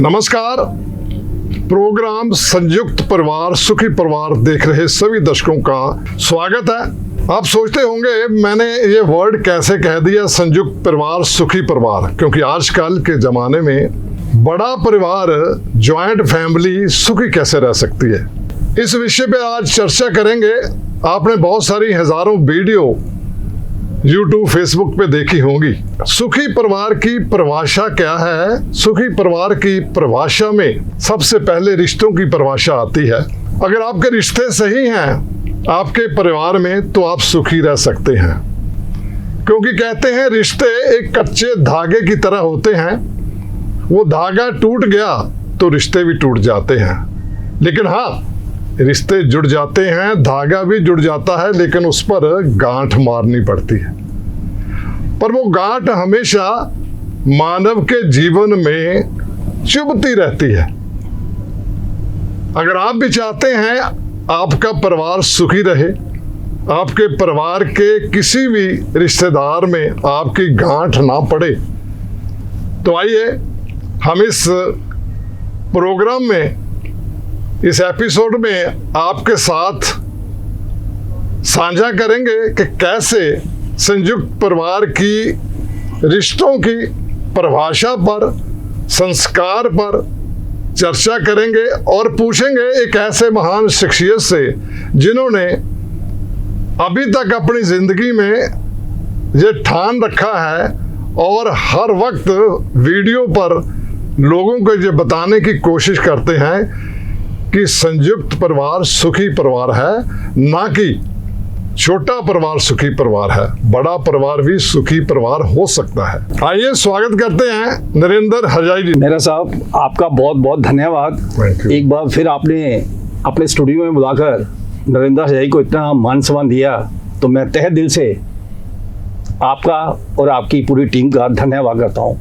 नमस्कार। प्रोग्राम संयुक्त परिवार सुखी परिवार देख रहे सभी दर्शकों का स्वागत है। आप सोचते होंगे मैंने ये वर्ड कैसे कह दिया, संयुक्त परिवार सुखी परिवार, क्योंकि आजकल के ज़माने में बड़ा परिवार ज्वाइंट फैमिली सुखी कैसे रह सकती है, इस विषय पे आज चर्चा करेंगे। आपने बहुत सारी हजारों वीडियो YouTube, फेसबुक पे देखी होंगी। सुखी परिवार की परिभाषा क्या है? सुखी परिवार की परिभाषा में सबसे पहले रिश्तों की परिभाषा आती है। अगर आपके रिश्ते सही हैं आपके परिवार में तो आप सुखी रह सकते हैं, क्योंकि कहते हैं रिश्ते एक कच्चे धागे की तरह होते हैं। वो धागा टूट गया तो रिश्ते भी टूट जाते हैं, लेकिन हाँ, रिश्ते जुड़ जाते हैं, धागा भी जुड़ जाता है, लेकिन उस पर गांठ मारनी पड़ती है। पर वो गांठ हमेशा मानव के जीवन में चुभती रहती है। अगर आप भी चाहते हैं आपका परिवार सुखी रहे, आपके परिवार के किसी भी रिश्तेदार में आपकी गांठ ना पड़े, तो आइए हम इस प्रोग्राम में, इस एपिसोड में आपके साथ साझा करेंगे कि कैसे संयुक्त परिवार की रिश्तों की परिभाषा पर, संस्कार पर चर्चा करेंगे और पूछेंगे एक ऐसे महान शख्सियत से जिन्होंने अभी तक अपनी जिंदगी में ये ठान रखा है और हर वक्त वीडियो पर लोगों को ये बताने की कोशिश करते हैं कि संयुक्त परिवार सुखी परिवार है, ना कि छोटा परिवार सुखी परिवार है। बड़ा परिवार भी सुखी परिवार हो सकता है। आइए स्वागत करते हैं नरेंद्र हरजाई जी। मेहरा साहब, आपका बहुत बहुत धन्यवाद। एक बार फिर आपने अपने स्टूडियो में बुलाकर नरेंद्र हरजाई को इतना मान सम्मान दिया, तो मैं तहे दिल से आपका और आपकी पूरी टीम का धन्यवाद करता हूँ।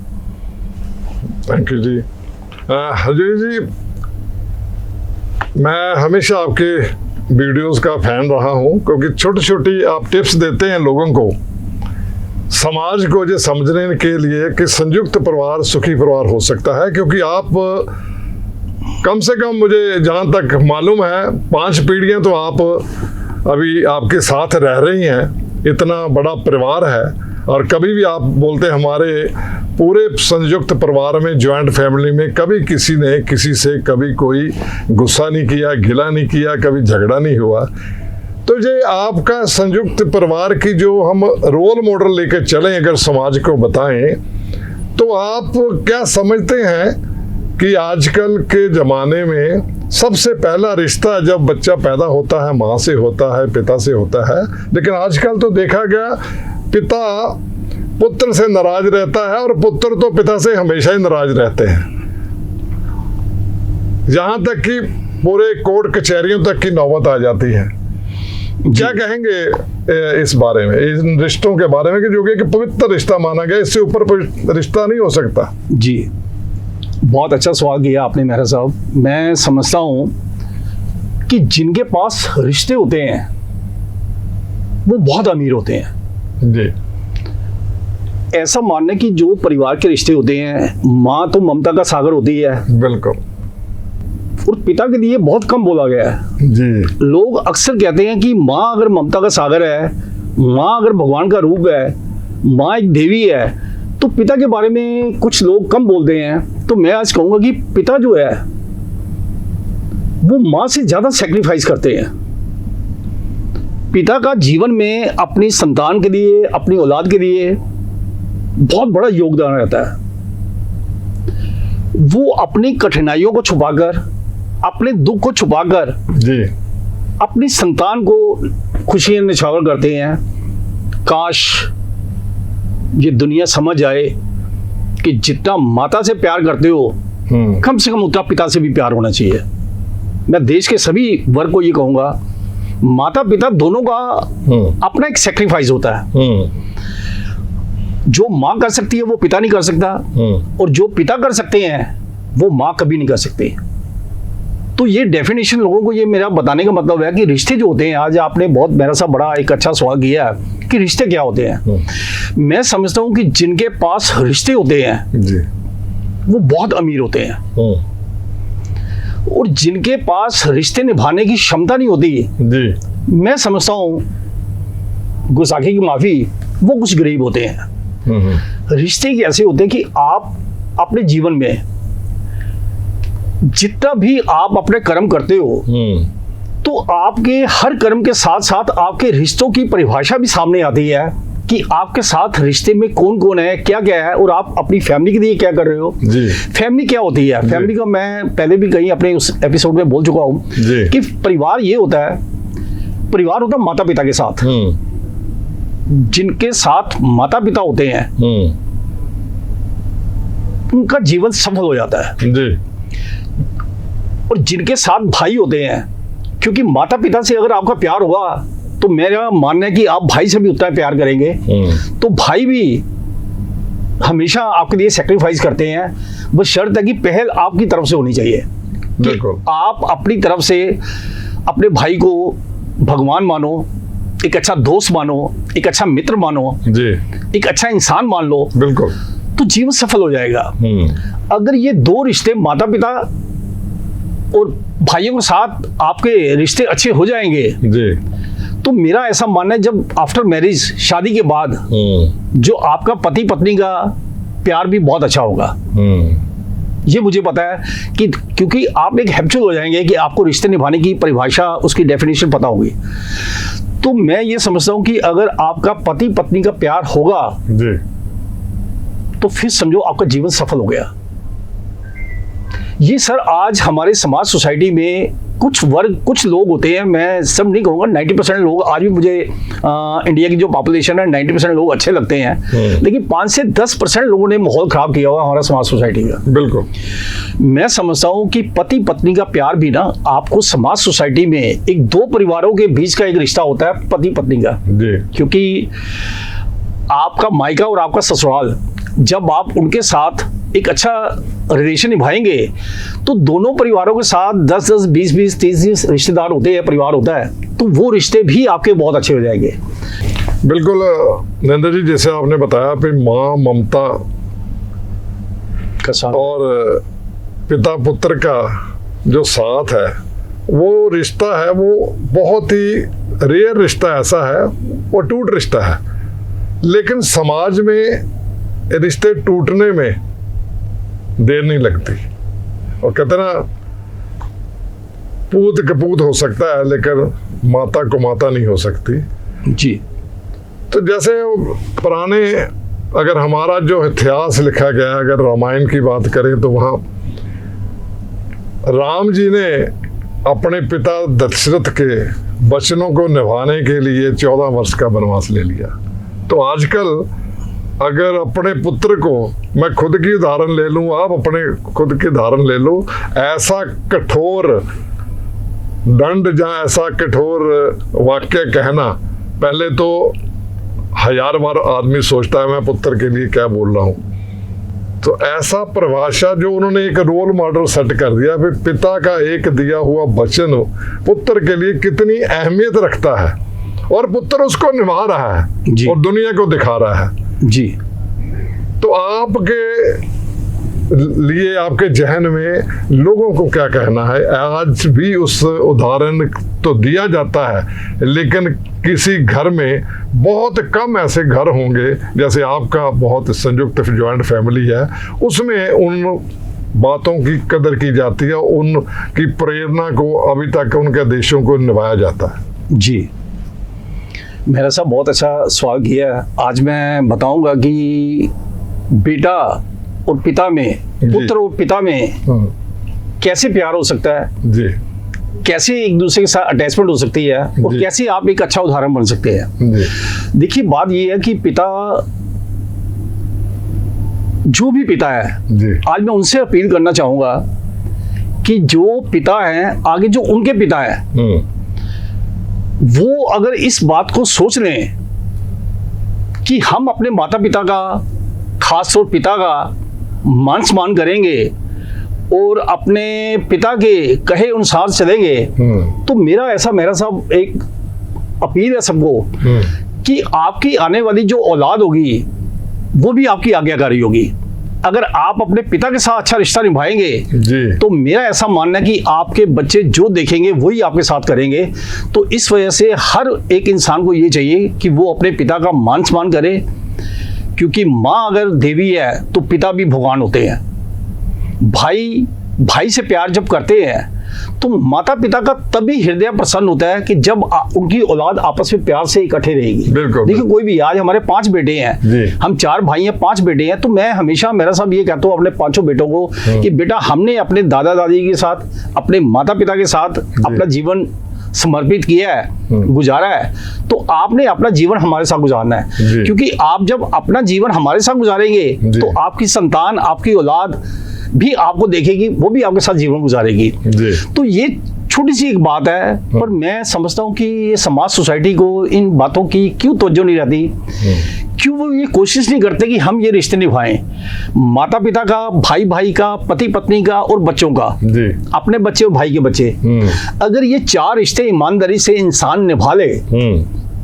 थैंक यू जी। हरजाई जी, मैं हमेशा आपके वीडियोस का फैन रहा हूं, क्योंकि छोटी छोटी आप टिप्स देते हैं लोगों को, समाज को ये समझने के लिए कि संयुक्त परिवार सुखी परिवार हो सकता है। क्योंकि आप कम से कम, मुझे जहां तक मालूम है, 5 पीढ़ियां तो आप अभी आपके साथ रह रही हैं। इतना बड़ा परिवार है और कभी भी आप बोलते हैं हमारे पूरे संयुक्त परिवार में, ज्वाइंट फैमिली में, कभी किसी ने किसी से कभी कोई गुस्सा नहीं किया, गिला नहीं किया, कभी झगड़ा नहीं हुआ। तो ये आपका संयुक्त परिवार की जो हम रोल मॉडल लेकर चलें, अगर समाज को बताएं, तो आप क्या समझते हैं कि आजकल के ज़माने में सबसे पहला रिश्ता जब बच्चा पैदा होता है माँ से होता है, पिता से होता है, लेकिन आजकल तो देखा गया पिता पुत्र से नाराज रहता है और पुत्र तो पिता से हमेशा ही नाराज रहते हैं। यहाँ तक कि पूरे कोर्ट कचहरियों तक की नौबत आ जाती है। क्या कहेंगे इस बारे में, इन रिश्तों के बारे में, कि जो कि पवित्र रिश्ता माना गया, इससे ऊपर कोई रिश्ता नहीं हो सकता? जी, बहुत अच्छा सवाल किया आपने मेहरा साहब। मैं समझता हूँ कि जिनके पास रिश्ते होते हैं वो बहुत अमीर होते हैं जी। ऐसा मानना कि जो परिवार के रिश्ते होते हैं, माँ तो ममता का सागर होती है, बिल्कुल, और पिता के लिए बहुत कम बोला गया है जी। लोग अक्सर कहते हैं कि माँ अगर ममता का सागर है, माँ अगर भगवान का रूप है, माँ एक देवी है, तो पिता के बारे में कुछ लोग कम बोलते हैं। तो मैं आज कहूँगा कि पिता जो है वो माँ से ज़्यादा सेक्रीफाइस करते हैं। पिता का जीवन में अपनी संतान के लिए, अपनी औलाद के लिए बहुत बड़ा योगदान रहता है। वो अपनी कठिनाइयों को छुपाकर, अपने दुख को छुपाकर जी, अपनी संतान को खुशियां निछावर करते हैं। काश ये दुनिया समझ जाए कि जितना माता से प्यार करते हो, कम से कम उतना पिता से भी प्यार होना चाहिए। मैं देश के सभी वर्ग को ये कहूँगा, माता पिता दोनों का अपना एक सेक्रीफाइस होता है। जो माँ कर सकती है वो पिता नहीं कर सकता, और जो पिता कर सकते हैं वो माँ कभी नहीं कर सकती। तो ये डेफिनेशन लोगों को, ये मेरा बताने का मतलब है कि रिश्ते जो होते हैं, आज आपने बहुत मेरा सा बड़ा एक अच्छा सवाल किया है कि रिश्ते क्या होते हैं। मैं समझता हूँ कि जिनके पास रिश्ते होते हैं जी, वो बहुत अमीर होते हैं, और जिनके पास रिश्ते निभाने की क्षमता नहीं होती जी, मैं समझता हूँ, गुस्ताखी की माफी, वो कुछ गरीब होते हैं। रिश्ते की ऐसे होते हैं कि आप अपने जीवन में जितना भी आप अपने कर्म करते हो, तो आपके हर कर्म के साथ साथ आपके रिश्तों की परिभाषा भी सामने आती है कि आपके साथ रिश्ते में कौन कौन है, क्या क्या है, और आप अपनी फैमिली के लिए क्या कर रहे हो जी। फैमिली क्या होती है, फैमिली का मैं पहले भी कहीं अपने उस एपिसोड में बोल चुका हूँ कि परिवार ये होता है, परिवार होता है माता पिता के साथ, जिनके साथ माता पिता होते हैं उनका जीवन सफल हो जाता है जी। और जिनके साथ भाई होते हैं, क्योंकि माता पिता से अगर आपका प्यार होगा तो मेरा मानना है कि आप भाई से भी उतना प्यार करेंगे, तो भाई भी हमेशा आपके लिए सेक्रीफाइस करते हैं, बस शर्त है कि पहल आपकी तरफ से होनी चाहिए कि आप अपनी तरफ से अपने भाई को भगवान मानो, एक अच्छा दोस्त मानो, एक अच्छा मित्र मानो जी, एक अच्छा इंसान मान लो, बिल्कुल, तो जीवन सफल हो जाएगा। अगर ये दो रिश्ते माता पिता और भाइयों के साथ आपके रिश्ते अच्छे हो जाएंगे जी, तो मेरा ऐसा मानना है जब आफ्टर मैरिज, शादी के बाद जो आपका पति पत्नी का प्यार भी बहुत अच्छा होगा। ये मुझे पता है कि क्योंकि आप एक हैबिचुअल हो जाएंगे कि आपको रिश्ते निभाने की परिभाषा, उसकी डेफिनेशन पता होगी। तो मैं ये समझता हूँ कि अगर आपका पति पत्नी का प्यार होगा जी, तो फिर समझो आपका जीवन सफल हो गया। ये सर आज हमारे समाज सोसाइटी में कुछ वर्ग, कुछ लोग होते हैं, मैं सब नहीं कहूँगा, 90% लोग आज भी मुझे इंडिया की जो पॉपुलेशन है 90% लोग अच्छे लगते हैं, लेकिन 5 से 10% लोगों ने माहौल खराब किया हुआ हमारा समाज सोसाइटी का। बिल्कुल, मैं समझता हूँ कि पति पत्नी का प्यार भी ना आपको समाज सोसाइटी में एक दो परिवारों के बीच का एक रिश्ता होता है पति पत्नी का, क्योंकि आपका मायका और आपका ससुराल, जब आप उनके साथ एक अच्छा रिलेशन निभाएंगे तो दोनों परिवारों के साथ 10-10, 20-20, 30-30 रिश्तेदार होते हैं, परिवार होता है, तो वो रिश्ते भी आपके बहुत अच्छे हो जाएंगे। बिल्कुल नरेंद्र जी, जैसे आपने बताया कि माँ ममता का साथ और पिता पुत्र का जो साथ है, वो रिश्ता है, वो बहुत ही रेयर रिश्ता ऐसा है, वो टूट रिश्ता है, लेकिन समाज में रिश्ते टूटने में देर नहीं लगती। और कहते ना, पूत कपूत हो सकता है लेकिन माता को माता नहीं हो सकती जी। तो जैसे पुराने, अगर हमारा जो इतिहास लिखा गया, अगर रामायण की बात करें तो वहाँ राम जी ने अपने पिता दशरथ के वचनों को निभाने के लिए 14 वर्ष का वनवास ले लिया। तो आजकल अगर अपने पुत्र को, मैं खुद की उदाहरण ले लूं, आप अपने खुद की उदाहरण ले लो, ऐसा कठोर दंड या ऐसा कठोर वाक्य कहना, पहले तो 1000 बार आदमी सोचता है मैं पुत्र के लिए क्या बोल रहा हूं। तो ऐसा परिभाषा जो उन्होंने एक रोल मॉडल सेट कर दिया, फिर पिता का एक दिया हुआ वचन पुत्र के लिए कितनी अहमियत रखता है, और पुत्र उसको निभा रहा है और दुनिया को दिखा रहा है जी। तो आपके लिए, आपके जहन में लोगों को क्या कहना है? आज भी उस उदाहरण तो दिया जाता है, लेकिन किसी घर में बहुत कम ऐसे घर होंगे, जैसे आपका बहुत संयुक्त जॉइंट फैमिली है, उसमें उन बातों की कदर की जाती है, उनकी प्रेरणा को अभी तक उनके देशों को निभाया जाता है जी। मेरा साहब बहुत अच्छा सवाल किया है। आज मैं बताऊंगा कि बेटा और पिता में, पुत्र और पिता में कैसे प्यार हो सकता है जी, कैसे एक दूसरे के साथ अटैचमेंट हो सकती है, और कैसे आप एक अच्छा उदाहरण बन सकते हैं। देखिए, बात ये है कि पिता, जो भी पिता है जी, आज मैं उनसे अपील करना चाहूंगा कि जो पिता हैं, आगे जो उनके पिता हैं, वो अगर इस बात को सोच लें कि हम अपने माता पिता का, खास तौर पिता का मान सम्मान करेंगे और अपने पिता के कहे अनुसार चलेंगे, तो मेरा साहब एक अपील है सबको कि आपकी आने वाली जो औलाद होगी वो भी आपकी आज्ञाकारी होगी। अगर आप अपने पिता के साथ अच्छा रिश्ता निभाएंगे जी, तो मेरा ऐसा मानना है कि आपके बच्चे जो देखेंगे वही आपके साथ करेंगे। तो इस वजह से हर एक इंसान को ये चाहिए कि वो अपने पिता का मान सम्मान करे, क्योंकि माँ अगर देवी है तो पिता भी भगवान होते हैं। भाई भाई से प्यार जब करते हैं तो माता पिता का तभी हृदय प्रसन्न होता है कि जब उनकी औलाद आपस में प्यार से इकट्ठे रहेगी। बिल्कुल। देखिए कोई भी, आज हमारे 5 बेटे हैं, हम 4 भाई हैं, 5 बेटे हैं, तो मैं हमेशा मेरा साहब ये कहता हूँ अपने 5 बेटों को कि बेटा हमने अपने दादा दादी के साथ, अपने माता पिता के साथ अपना जीवन समर्पित किया है, गुजारा है, तो आपने अपना जीवन हमारे साथ गुजारना है। क्योंकि आप जब अपना जीवन हमारे साथ गुजारेंगे तो आपकी संतान, आपकी औलाद भी आपको देखेगी, वो भी आपके साथ जीवन गुजारेगी। तो ये छोटी सी एक बात है, पर मैं समझता हूँ कि ये समाज, सोसाइटी को इन बातों की क्यों तवज्जो नहीं रहती, क्यों वो ये कोशिश नहीं करते कि हम ये रिश्ते निभाएं, माता पिता का, भाई भाई का, पति पत्नी का और बच्चों का, अपने बच्चे और भाई के बच्चे। अगर ये 4 रिश्ते ईमानदारी से इंसान निभा ले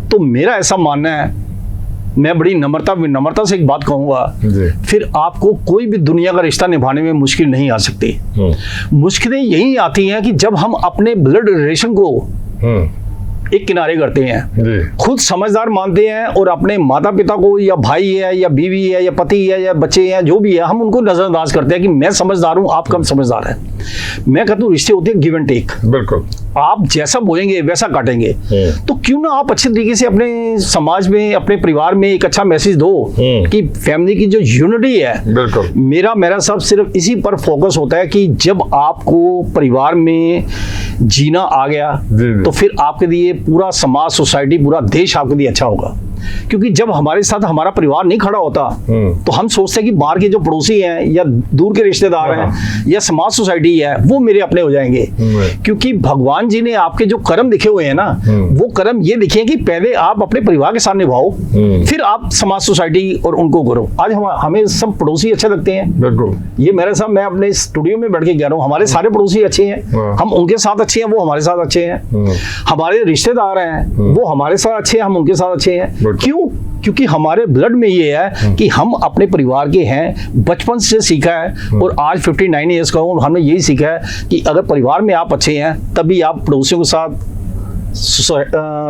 तो मेरा ऐसा मानना है, मैं बड़ी नम्रता से एक बात कहूंगा, फिर आपको कोई भी दुनिया का रिश्ता निभाने में मुश्किल नहीं आ सकती। मुश्किलें यही आती हैं कि जब हम अपने ब्लड रिलेशन को एक किनारे करते हैं, खुद समझदार मानते हैं और अपने माता पिता को, या भाई है या बीवी है या पति है या बच्चे हैं, जो भी है, हम उनको नजरअंदाज करते हैं कि मैं समझदार हूं, आप कम समझदार हैं। मैं कहता हूं रिश्ते होते हैं गिव एंड टेक। बिल्कुल, आप जैसा बोएंगे वैसा काटेंगे। तो क्यों ना आप अच्छे तरीके से अपने समाज में, अपने परिवार में एक अच्छा मैसेज दो कि फैमिली की जो यूनिटी है। बिल्कुल, मेरा सब सिर्फ इसी पर फोकस होता है कि जब आपको परिवार में जीना आ गया तो फिर आपके लिए पूरा समाज, सोसाइटी, पूरा देश आपके लिए अच्छा होगा। क्योंकि जब हमारे साथ हमारा परिवार नहीं खड़ा होता तो हम सोचते हैं कि बाहर के जो पड़ोसी हैं या दूर के रिश्तेदार हैं या समाज, सोसाइटी है, वो मेरे अपने हो जाएंगे। क्योंकि भगवान जी ने आपके जो कर्म लिखे हुए हैं ना, वो कर्म ये लिखे हैं कि पहले आप अपने परिवार के साथ निभाओ, फिर आप समाज, सोसाइटी और उनको करो। आज हमें सब पड़ोसी अच्छे लगते हैं। बिल्कुल, ये मेरे साथ, मैं अपने स्टूडियो में बैठ के कह रहा हूँ, हमारे सारे पड़ोसी अच्छे हैं, हम उनके साथ अच्छे हैं, वो हमारे साथ अच्छे हैं। हमारे रिश्तेदार हैं, वो हमारे साथ अच्छे हैं, हम उनके साथ अच्छे हैं। क्यों? क्योंकि हमारे ब्लड में ये है कि हम अपने परिवार के हैं, बचपन से सीखा है। और आज 59 ईयर्स का हूँ, हमने यही सीखा है कि अगर परिवार में आप अच्छे हैं तभी आप पड़ोसियों के साथ,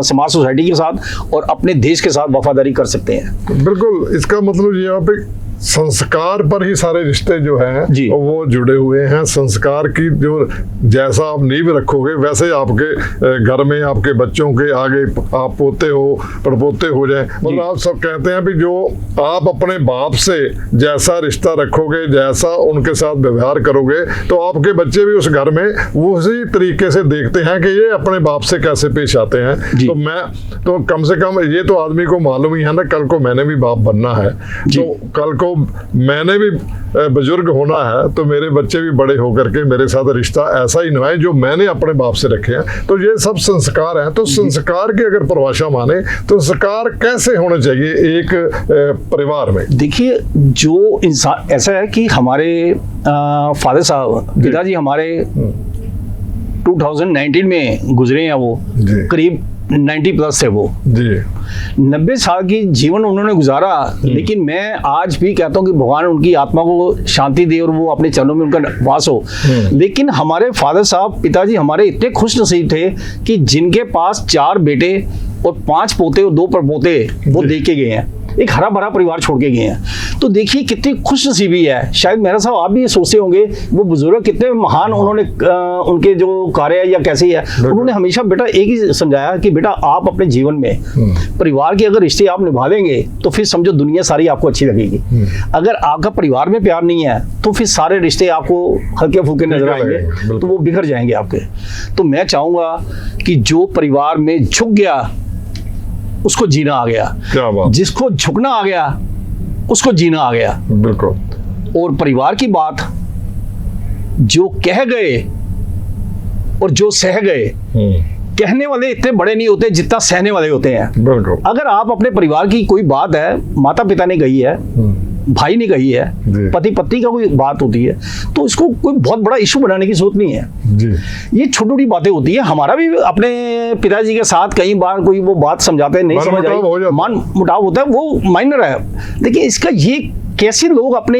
समाज, सोसाइटी के साथ और अपने देश के साथ वफादारी कर सकते हैं। बिल्कुल, इसका मतलब ये आप संस्कार पर ही सारे रिश्ते जो हैं वो जुड़े हुए हैं। संस्कार की जो, जैसा आप नींव रखोगे वैसे आपके घर में आपके बच्चों के आगे आप पोते हो, पड़पोते हो जाए। मतलब आप सब कहते हैं भी जो आप अपने बाप से जैसा रिश्ता रखोगे, जैसा उनके साथ व्यवहार करोगे, तो आपके बच्चे भी उस घर में उसी तरीके से देखते हैं कि ये अपने बाप से कैसे पेश आते हैं। तो कम से कम ये तो आदमी को मालूम ही है ना, कल को मैंने भी बाप बनना है, तो कल को मैंने भी बुजुर्ग होना है, तो मेरे बच्चे भी बड़े होकर के मेरे साथ रिश्ता ऐसा ही निभाएं जो मैंने अपने बाप से रखे हैं। तो ये सब संस्कार हैं। तो संस्कार की अगर परिभाषा माने तो संस्कार कैसे होने चाहिए एक परिवार में? देखिए, जो इंसान, ऐसा है कि हमारे फादर साहब, पिताजी हमारे 2019 में गुजरे हैं, वो करीब 90+ थे। वो 90 साल की जीवन उन्होंने गुजारा। लेकिन मैं आज भी कहता हूँ कि भगवान उनकी आत्मा को शांति दे और वो अपने चरणों में उनका वास हो। लेकिन हमारे फादर साहब, पिताजी हमारे इतने खुश नसीब थे कि जिनके पास 4 बेटे और 5 पोते और 2 परपोते वो दे के गए हैं, एक हरा भरा परिवार छोड़ के गए हैं। तो देखिए कितनी खुश नसीबी है। शायद मेरा साहब आप भी ये सोचते होंगे वो बुजुर्ग कितने महान, उन्होंने उनके जो कार्य है या कैसे है, उन्होंने हमेशा बेटा एक ही समझाया कि बेटा आप अपने जीवन में परिवार के अगर रिश्ते आप निभा लेंगे तो फिर समझो दुनिया सारी आपको अच्छी लगेगी। अगर आपका परिवार में प्यार नहीं है तो फिर सारे रिश्ते आपको हल्के फुल्के नजर आएंगे, तो वो बिखर जाएंगे आपके। तो मैं चाहूंगा कि जो परिवार में झुक गया उसको जीना आ गया, क्या बात। जिसको झुकना आ गया उसको जीना आ गया। बिल्कुल। और परिवार की बात जो कह गए और जो सह गए, कहने वाले इतने बड़े नहीं होते जितना सहने वाले होते हैं। बिल्कुल। अगर आप अपने परिवार की कोई बात है, माता पिता ने कही है, भाई ने कही है, पति पत्नी का कोई बात होती है, तो इसको कोई बहुत बड़ा इशू बनाने की जरूरत नहीं है जी। ये छोटी छोटी बातें होती है। हमारा भी अपने पिताजी के साथ कई बार कोई वो बात समझाते हैं, नहीं समझ आई, मान मुटाव होता है, वो माइनर है। लेकिन इसका ये कैसे लोग अपने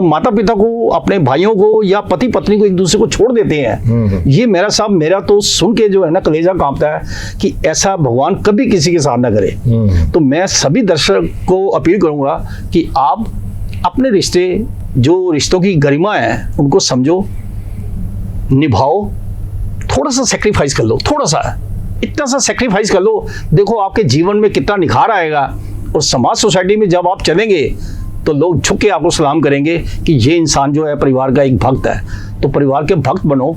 माता पिता को, अपने भाइयों को या पति पत्नी को एक दूसरे को छोड़ देते हैं। ये मेरा साहब, मेरा तो सुन के जो है ना कलेजा कांपता है कि ऐसा भगवान कभी किसी के साथ ना करे। तो मैं सभी दर्शक को अपील करूंगा कि आप अपने रिश्ते, जो रिश्तों की गरिमा है, उनको समझो, निभाओ, थोड़ा सा सेक्रीफाइस कर लो, थोड़ा सा, इतना सा सेक्रीफाइस कर लो, देखो आपके जीवन में कितना निखार आएगा। और समाज सोसाइटी में जब आप चलेंगे तो लोग झुक के आपको सलाम करेंगे कि ये इंसान जो है परिवार का एक भक्त है। तो परिवार के भक्त बनो,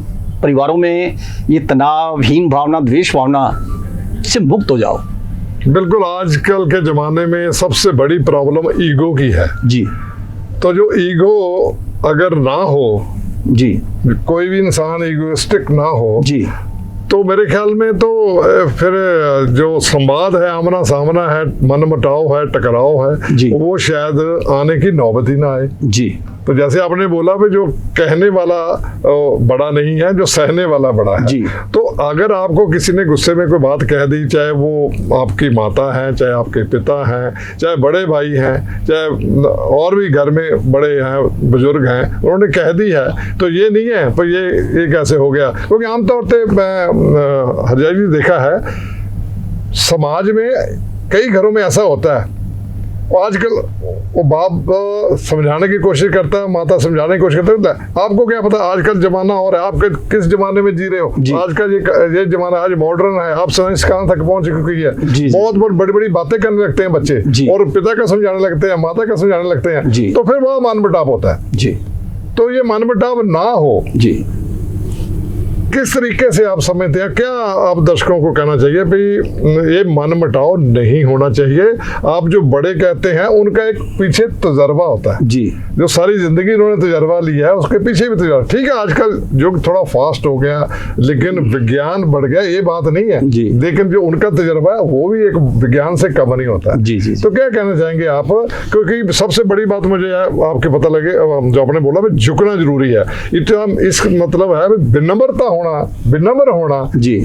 परिवारों में ये तनावहीन भावना, द्वेष भावना से मुक्त हो जाओ। बिल्कुल, आजकल के ज़माने में सबसे बड़ी प्रॉब्लम ईगो की है जी। तो जो ईगो अगर ना हो जी, कोई भी इंसान ईगोइस्टिक ना हो जी, तो मेरे ख्याल में तो फिर जो संवाद है, आमना सामना है, मन मुटाव है, टकराव है, वो शायद आने की नौबत ही ना आए जी। तो जैसे आपने बोला भी जो कहने वाला बड़ा नहीं है, जो सहने वाला बड़ा है जी। तो अगर आपको किसी ने गुस्से में कोई बात कह दी, चाहे वो आपकी माता है, चाहे आपके पिता हैं, चाहे बड़े भाई हैं, चाहे और भी घर में बड़े हैं, बुजुर्ग हैं, उन्होंने कह दी है, तो ये नहीं है तो ये कैसे हो गया। क्योंकि आमतौर पर मैं हरजाई जी देखा है, समाज में कई घरों में ऐसा होता है, आजकल वो बाप समझाने की कोशिश करता है, माता समझाने की कोशिश करता है, आपको क्या पता आजकल जमाना और है, आप किस जमाने में जी रहे हो। आजकल ये जमाना आज मॉडर्न है, आप साइंस कहाँ तक पहुंच चुकी है। बहुत बड़ी बड़ी बातें करने लगते हैं बच्चे, और पिता का समझाने लगते हैं, माता का समझाने लगते हैं, तो फिर वह मनमुटाव होता है जी। तो ये मनमुटाव ना हो जी, किस तरीके से आप समझते हैं, क्या आप दर्शकों को कहना चाहिए भाई ये मनमुटाव नहीं होना चाहिए। आप जो बड़े कहते हैं उनका एक पीछे तजर्बा होता है जी, जो सारी जिंदगी उन्होंने तजर्बा लिया है, उसके पीछे भी तजर्बा। ठीक है, आजकल युग थोड़ा फास्ट हो गया, लेकिन विज्ञान बढ़ गया, ये बात नहीं है जी। लेकिन जो उनका तजर्बा है वो भी एक विज्ञान से कम नहीं होता है जी, जी। तो क्या कहना चाहेंगे आप, क्योंकि सबसे बड़ी बात मुझे आपके पता लगे, जो आपने बोला भाई झुकना जरूरी है, इस मतलब है विनम्रता होना, विनम्र होना जी,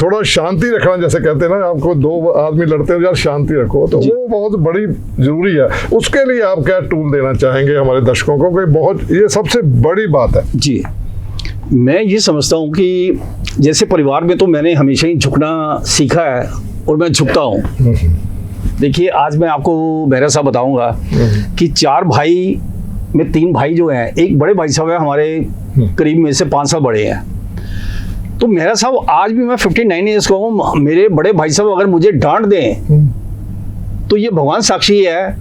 थोड़ा शांति रखना, जैसे कहते हैं ना, आपको दो आदमी लड़ते हैं, यार शांति रखो, तो वो बहुत बड़ी जरूरी है। उसके लिए आप क्या टूल देना चाहेंगे हमारे दर्शकों को, कि बहुत ये सबसे बड़ी बात है जी। मैं ये समझता हूँ कि जैसे परिवार में तो मैंने हमेशा ही झुकना सीखा है और मैं झुकता हूँ। देखिए, आज मैं आपको मेरा सा बताऊंगा कि 4 भाई में 3 भाई जो हैं, एक बड़े भाई साहब है हमारे, करीब में से 5 साल बड़े हैं। तो मेरा साहब, आज भी मैं 59 ईयर्स का हूँ, मेरे बड़े भाई साहब अगर मुझे डांट दें तो ये भगवान साक्षी है,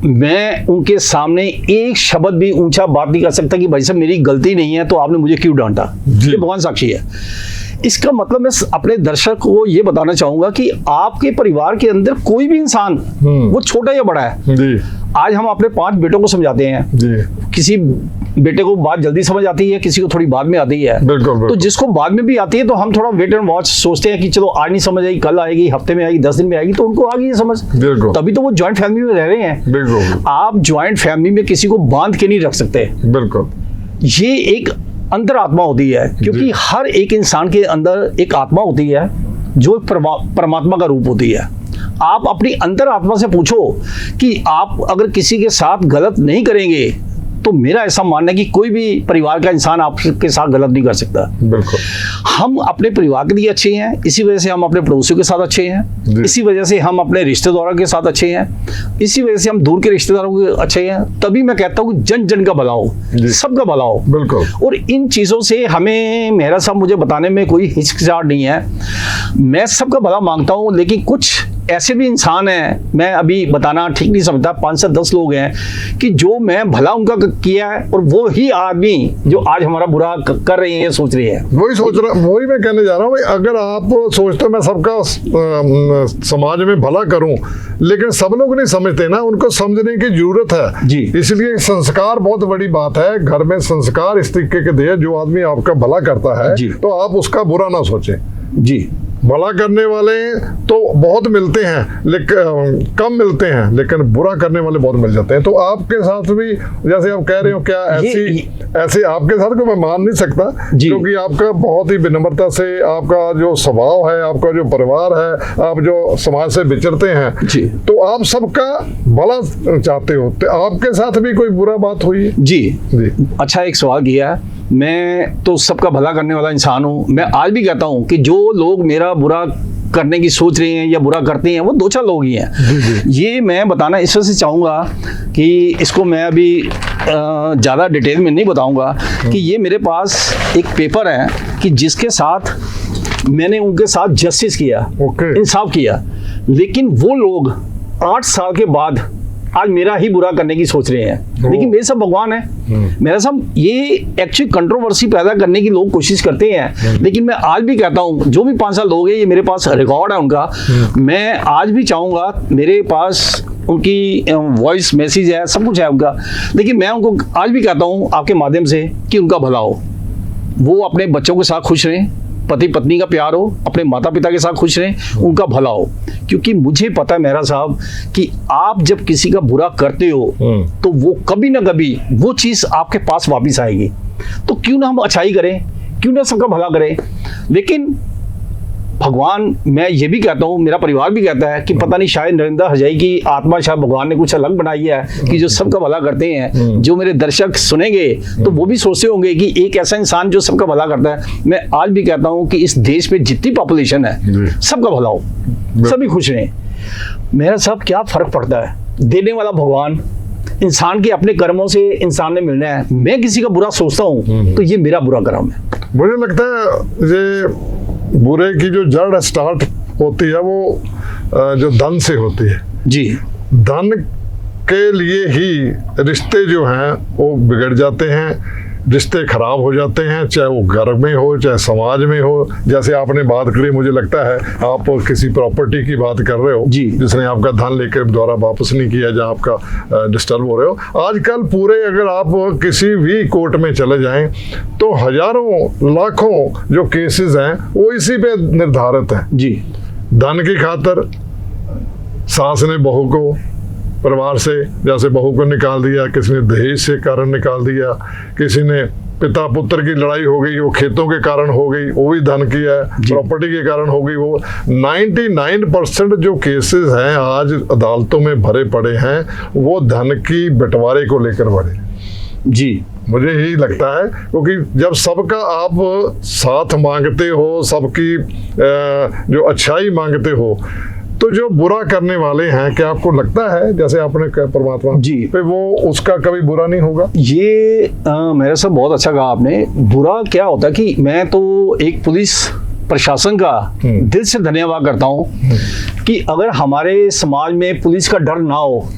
मैं उनके सामने एक शब्द भी ऊंचा बात नहीं कर सकता कि भाई साहब मेरी गलती नहीं है तो आपने मुझे क्यों डांटा। ये भगवान साक्षी है। इसका मतलब मैं अपने दर्शक को ये बताना चाहूंगा कि आपके परिवार के अंदर कोई भी इंसान, वो छोटा या बड़ा है जी। आज हम अपने 5 बेटों को समझाते हैं जी। किसी बेटे को बात जल्दी समझ आती है, किसी को थोड़ी बाद में आती है। बिल्कुल। तो जिसको बाद में भी आती है तो हम थोड़ा वेट एंड वॉच सोचते हैं कि चलो आज नहीं समझ आएगी, कल आएगी, हफ्ते में आएगी, 10 दिन में आएगी, तो उनको आ गई समझ। तभी तो वो ज्वाइंट फैमिली में रह रहे हैं। बिल्कुल। आप ज्वाइंट फैमिली में किसी को बांध के नहीं रख सकते। बिल्कुल। ये एक अंतरात्मा होती है, क्योंकि हर एक इंसान के अंदर एक आत्मा होती है जो परमात्मा का रूप होती है। आप अपनी अंतरात्मा से पूछो कि आप अगर किसी के साथ गलत नहीं करेंगे तो मेरा ऐसा मानना है कि कोई भी परिवार का इंसान आपके साथ गलत नहीं कर सकता। बिल्कुल। हम अपने परिवार के लिए अच्छे हैं, इसी वजह से हम अपने पड़ोसियों के साथ अच्छे हैं, इसी वजह से हम अपने रिश्तेदारों के साथ अच्छे हैं, इसी वजह से हम दूर के रिश्तेदारों के अच्छे हैं। तभी मैं कहता हूँ जन जन का भला हो, सबका भला हो। बिल्कुल। और इन चीज़ों से हमें, मेरा साहब, मुझे बताने में कोई हिचकिचाहट नहीं है। मैं सबका भला मांगता हूँ, लेकिन कुछ ऐसे भी इंसान हैं, मैं अभी बताना ठीक नहीं समझता, 5 से 10 लोग हैं कि जो मैं भला उनका किया है और वो ही आदमी जो आज हमारा बुरा कर रहे हैं, सोच रही है। वही मैं कहने जा रहा हूँ भाई, अगर आप सोचते मैं सबका समाज में भला करूं, लेकिन सब लोग नहीं समझते ना, उनको समझने की जरूरत है जी। इसलिए संस्कार बहुत बड़ी बात है। घर में संस्कार इस तरीके के दे, जो आदमी आपका भला करता है तो आप उसका बुरा ना सोचें जी। भला करने वाले तो बहुत मिलते हैं, लेकिन कम मिलते हैं, लेकिन बुरा करने वाले बहुत मिल जाते हैं। तो आपके साथ भी जैसे आप कह रहे हो, क्या ऐसे आपके साथ को मैं मान नहीं सकता, क्योंकि आपका बहुत ही विनम्रता से आपका जो स्वभाव है, आपका जो परिवार है, आप जो समाज से विचरते हैं, तो आप सबका भला चाहते हो। तो आपके साथ भी कोई बुरा बात हुई है? जी। अच्छा एक सवाल किया। मैं तो सबका भला करने वाला इंसान हूँ। मैं आज भी कहता हूँ कि जो लोग मेरा बुरा करने की सोच रहे हैं या बुरा करते हैं वो 2-4 लोग ही हैं। ये मैं बताना इस वजह से चाहूँगा कि इसको मैं अभी ज़्यादा डिटेल में नहीं बताऊँगा कि ये मेरे पास एक पेपर है कि जिसके साथ मैंने उनके साथ जस्टिस किया, इंसाफ किया, लेकिन वो लोग 8 साल के बाद आज मेरा ही बुरा करने की सोच रहे हैं। लेकिन मेरे सब भगवान है, मेरा सब ये एक्चुअली कंट्रोवर्सी पैदा करने की लोग कोशिश करते हैं। लेकिन मैं आज भी कहता हूँ, जो भी 5 साल लोग हैं, ये मेरे पास रिकॉर्ड है उनका। मैं आज भी चाहूँगा, मेरे पास उनकी वॉइस मैसेज है, सब कुछ है उनका, लेकिन मैं उनको आज भी कहता हूँ आपके माध्यम से कि उनका भला हो, वो अपने बच्चों के साथ खुश रहें, पति पत्नी का प्यार हो, अपने माता पिता के साथ खुश रहें, उनका भला हो। क्योंकि मुझे पता है मेरा साहब कि आप जब किसी का बुरा करते हो तो वो कभी ना कभी वो चीज़ आपके पास वापस आएगी। तो क्यों ना हम अच्छाई करें, क्यों ना सबका भला करें। लेकिन भगवान, मैं ये भी कहता हूँ, मेरा परिवार भी कहता है कि पता नहीं शायद नरेंद्र हरजाई की आत्मा शायद भगवान ने कुछ अलग बनाई है कि जो सबका भला करते हैं। जो मेरे दर्शक सुनेंगे तो वो भी सोचते होंगे कि एक ऐसा इंसान जो सबका भला करता है। मैं आज भी कहता हूँ कि इस देश में जितनी पॉपुलेशन है सबका भला हो, सभी खुश रहें। मेरा सब क्या फर्क पड़ता है, देने वाला भगवान, इंसान के अपने कर्मों से इंसान ने मिलना है। मैं किसी का बुरा सोचता हूँ तो ये मेरा बुरा कर्म है। मुझे लगता है ये बुरे की जो जड़ स्टार्ट होती है वो जो धन से होती है। जी। धन के लिए ही रिश्ते जो हैं वो बिगड़ जाते हैं, रिश्ते खराब हो जाते हैं, चाहे वो घर में हो चाहे समाज में हो। जैसे आपने बात करी, मुझे लगता है आप किसी प्रॉपर्टी की बात कर रहे हो जिसने आपका धन लेकर दोबारा वापस नहीं किया, जहाँ आपका डिस्टर्ब हो रहे हो। आजकल पूरे अगर आप किसी भी कोर्ट में चले जाएं तो हजारों लाखों जो केसेस हैं वो इसी पे निर्धारित हैं। जी। धन की खातर सास ने बहू को परिवार से, जैसे बहू को निकाल दिया, किसी ने दहेज से कारण निकाल दिया, किसी ने पिता पुत्र की लड़ाई हो गई, वो खेतों के कारण हो गई, वो भी धन की है, प्रॉपर्टी के कारण हो गई। वो 99% जो केसेस हैं आज अदालतों में भरे पड़े हैं वो धन की बंटवारे को लेकर भरे। जी। मुझे यही लगता है, क्योंकि जब सबका आप साथ मांगते हो, सबकी जो अच्छाई मांगते हो, तो जो बुरा करने वाले हैं, क्या आपको लगता है जैसे आपने कहा परमात्मा जी पे वो उसका कभी बुरा नहीं होगा? ये मेरे साथ बहुत अच्छा कहा आपने। बुरा क्या होता है कि मैं तो एक पुलिस प्रशासन का दिल से धन्यवाद करता हूँ कि अगर हमारे समाज में पुलिस का डर ना हो,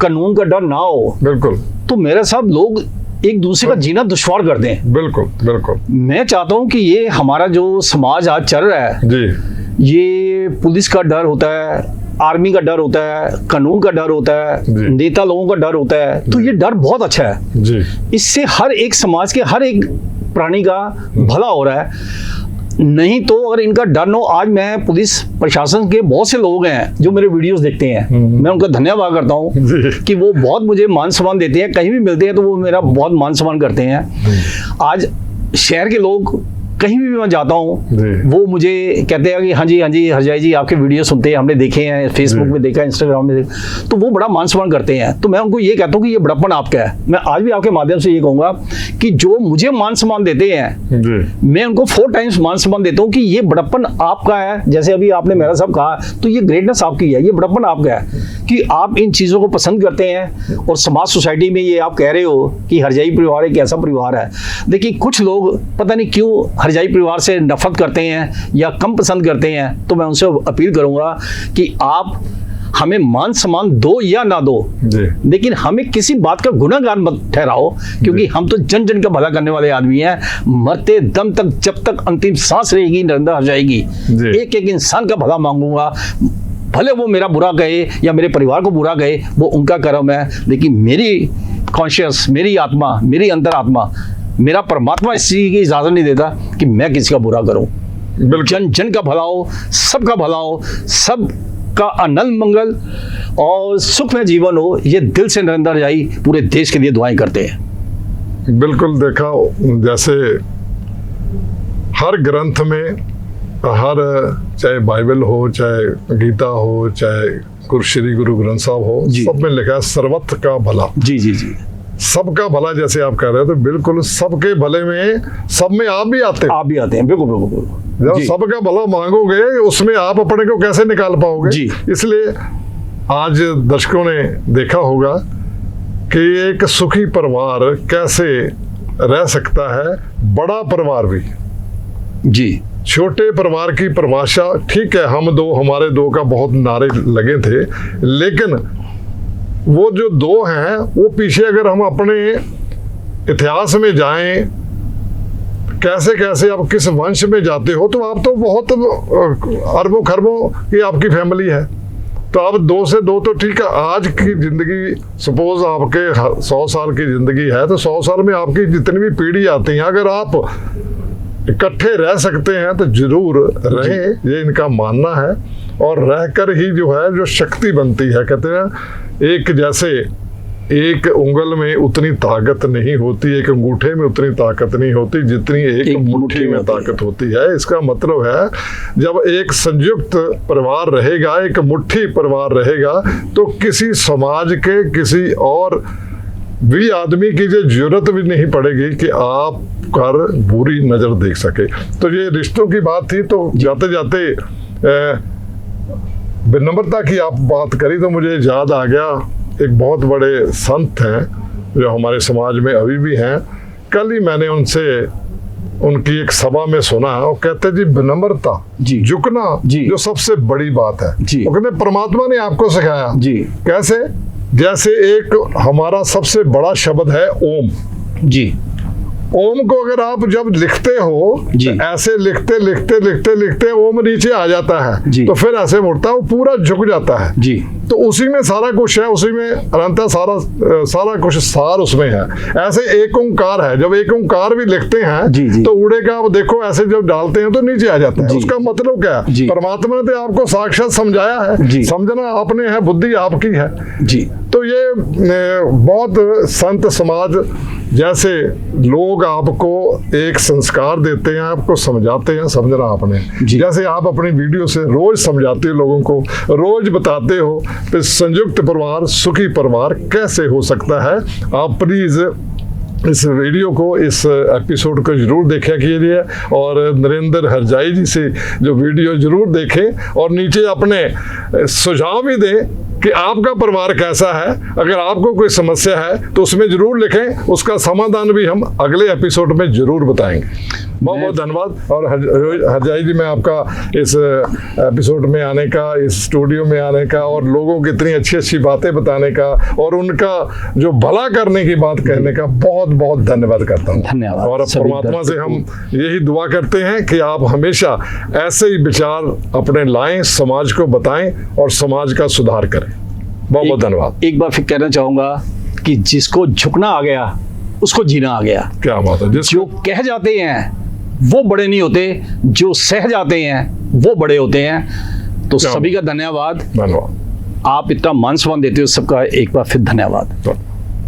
कानून का डर ना हो, बिल्कुल, तो मेरे साथ लोग एक दूसरे का जीना दुश्वार कर दें। बिल्कुल बिल्कुल। मैं चाहता हूँ कि ये हमारा जो समाज आज चल रहा है जी, ये पुलिस का डर होता है, आर्मी का डर होता है, कानून का डर होता है, नेता लोगों का डर होता है, तो ये डर बहुत अच्छा है जी। इससे हर एक समाज के हर एक प्राणी का भला हो रहा है। नहीं तो अगर इनका डर न हो, आज मैं पुलिस प्रशासन के बहुत से लोग हैं जो मेरे वीडियोस देखते हैं, मैं उनका धन्यवाद करता हूँ कि वो बहुत मुझे मान सम्मान देते हैं। कहीं भी मिलते हैं तो वो मेरा बहुत मान सम्मान करते हैं। आज शहर के लोग कहीं भी मैं जाता हूँ वो मुझे कहते हैं कि हाँ जी हरजाई जी आपके वीडियो सुनते हैं, हमने देखे हैं, फेसबुक में देखा, इंस्टाग्राम में देखा, तो वो बड़ा मान सम्मान करते हैं। तो मैं उनको ये कहता हूँ कि ये बड़प्पन आपका है। मैं आज भी आपके माध्यम से ये कहूँगा कि जो मुझे मान सम्मान देते हैं मैं उनको 4 टाइम्स मान सम्मान देता हूँ कि ये बड़प्पन आपका है। जैसे अभी आपने मेरा सब कहा, तो ये ग्रेटनेस आपकी है, ये बड़प्पन आपका है कि आप इन चीज़ों को पसंद करते हैं और समाज सोसाइटी में ये आप कह रहे हो कि हरजाई परिवार एक ऐसा परिवार है। देखिए कुछ लोग पता नहीं क्यों हरजाई परिवार से नफरत करते हैं या कम पसंद करते हैं, तो मैं उनसे अपील करूंगा कि आप हमें मान सम्मान दो या ना दो, लेकिन हमें किसी बात का गुनाहगार मत ठहराओ, क्योंकि हम तो जन जन का भला करने वाले आदमी हैं। मरते दम तक, जब तक अंतिम सांस रहेगी, नरेंद्र हरजाई, एक एक इंसान का भला मांगूंगा। भले वो मेरा बुरा कहे या मेरे परिवार को बुरा कहे, वो उनका कर्म है, लेकिन मेरी कॉन्शियस, मेरी आत्मा, मेरी अंतरात्मा, मेरा परमात्मा इस चीज़ की इजाज़त नहीं देता कि मैं किसी का बुरा करूं। बिल्कुल। जन जन का भला हो, सबका भला हो, सब का आनंद मंगल और सुखमय जीवन हो, ये दिल से नरेंद्र रजाई पूरे देश के लिए दुआएं करते हैं। बिल्कुल। देखा जैसे हर ग्रंथ में, हर चाहे बाइबल हो, चाहे गीता हो, चाहे श्री गुरु ग्रंथ साहब हो, जी। सब में लिखा है सर्वत्र का भला। जी जी जी, सबका भला जैसे आप कह रहे हो, तो बिल्कुल सबके भले में, सब में आप भी आते हो। आप भी आते हैं, बिल्कुल बिल्कुल बिल्कुल। जब जी। सबका भला मांगोगे, उसमें आप अपने को कैसे निकाल पाओगे? जी। इसलिए आज दर्शकों ने देखा होगा कि एक सुखी परिवार कैसे रह सकता है, बड़ा परिवार भी। जी छोटे परिवार की परिभाषा, ठीक है, हम दो, हमारे दो का बहुत नारे लगे थे, लेकिन वो जो दो हैं, वो पीछे अगर हम अपने इतिहास में जाएं, कैसे कैसे आप किस वंश में जाते हो, तो आप तो बहुत अरबों खरबों की आपकी फैमिली है। तो आप 2 से 2 तो ठीक है। आज की जिंदगी, सपोज आपके 100 साल की जिंदगी है, तो 100 साल में आपकी जितनी भी पीढ़ी आती है, अगर आप इकट्ठे रह सकते हैं तो जरूर रहें, ये इनका मानना है। और रहकर ही जो है, जो शक्ति बनती है, कहते हैं एक जैसे एक उंगल में उतनी ताकत नहीं होती, एक अंगूठे में उतनी ताकत नहीं होती जितनी एक मुट्ठी में ताकत होती है। इसका मतलब है, जब एक संयुक्त परिवार रहेगा, एक मुट्ठी परिवार रहेगा, तो किसी समाज के किसी और भी आदमी की जो जरूरत भी नहीं पड़ेगी कि आप कर बुरी नजर देख सके। तो ये रिश्तों की बात थी। तो जाते जाते विनम्रता की आप बात करी, तो मुझे याद आ गया, एक बहुत बड़े संत हैं जो हमारे समाज में अभी भी हैं। कल ही मैंने उनसे उनकी एक सभा में सुना, वो कहते जी विनम्रता, जी। झुकना जी। जो सबसे बड़ी बात है। जी। वो कहते परमात्मा ने आपको सिखाया। जी। कैसे? जैसे एक हमारा सबसे बड़ा शब्द है ओम। जी। ओम को अगर आप जब लिखते हो, जी। तो ऐसे लिखते लिखते लिखते लिखते ओम नीचे आ जाता है, जी। तो फिर ऐसे मुड़ता है, वो पूरा झुक जाता है। जी। तो उसी में सारा कुछ है, उसी में अनंत सारा कुछ सार उसमें है। ऐसे एक ओंकार है, जब एक ओंकार भी लिखते हैं, जी, जी। तो उड़े का आप देखो, ऐसे जब डालते हैं तो नीचे आ जाता है। जी। उसका मतलब क्या है? जी। परमात्मा ने तो आपको साक्षात समझाया है, जी। समझना आपने है, बुद्धि आपकी है। जी। तो ये बहुत संत समाज जैसे लोग आपको एक संस्कार देते हैं, आपको समझाते हैं, समझना आपने। जी। जैसे आप अपनी वीडियो से रोज समझाते हो लोगों को, रोज बताते हो कि संयुक्त परिवार, सुखी परिवार कैसे हो सकता है। आप प्लीज इस वीडियो को, इस एपिसोड को जरूर देखा कीजिए और नरेंद्र हरजाई जी से जो वीडियो जरूर देखें, और नीचे अपने सुझाव भी दें कि आपका परिवार कैसा है। अगर आपको कोई समस्या है तो उसमें जरूर लिखें, उसका समाधान भी हम अगले एपिसोड में जरूर बताएंगे। बहुत बहुत धन्यवाद। और हरजाई जी, मैं आपका इस एपिसोड में आने का, इस स्टूडियो में आने का, और लोगों की इतनी अच्छी अच्छी बातें बताने का, और उनका जो भला करने की बात कहने का बहुत बहुत धन्यवाद करता हूँ। धन्यवाद। और परमात्मा से हम यही दुआ करते हैं कि आप हमेशा ऐसे ही विचार अपने लाएं, समाज को बताएं और समाज का सुधार करें। बहुत बहुत धन्यवाद। एक बार फिर कहना चाहूंगा कि जिसको झुकना आ गया, उसको जीना आ गया। क्या बात है। जो कह जाते हैं वो बड़े नहीं होते, जो सह जाते हैं वो बड़े होते हैं। तो सभी का धन्यवाद। धन्यवाद। आप इतना मान सम्मान देते हो, सबका एक बार फिर धन्यवाद।